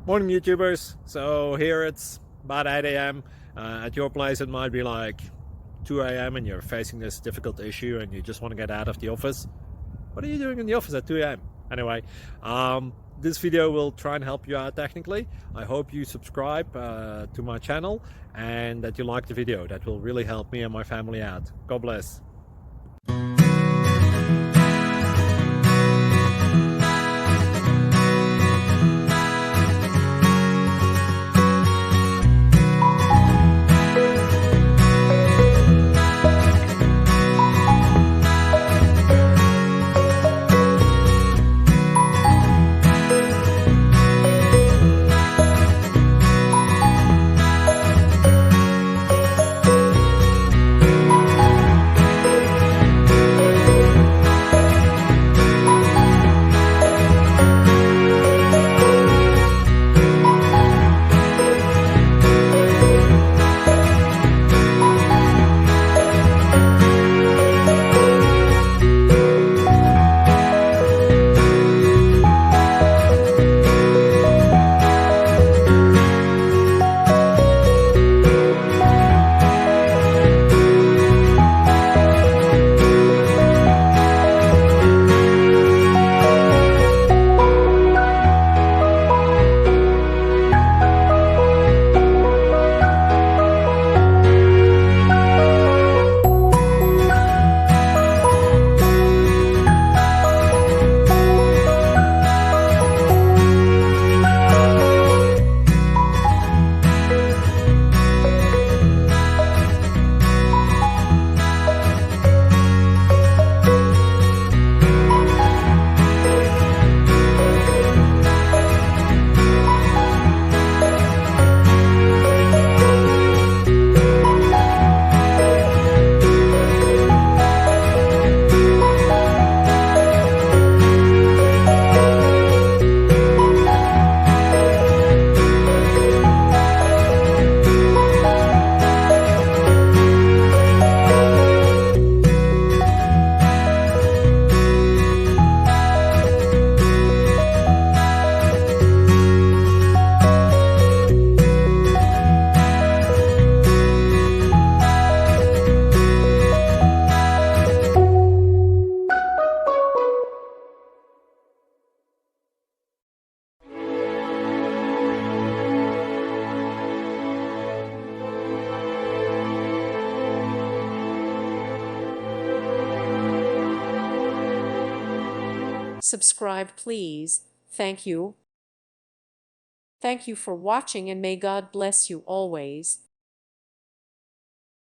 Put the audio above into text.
Morning YouTubers. So here it's about 8 a.m. At your place it might be like 2 a.m. and you're facing this difficult issue and you just want to get out of the office. What are you doing in the office at 2 a.m.? Anyway, this video will try and help you out technically. I hope you subscribe to my channel and that you like the video. That will really help me and my family out. God bless. Subscribe, please. Thank you. Thank you for watching, and may God bless you always.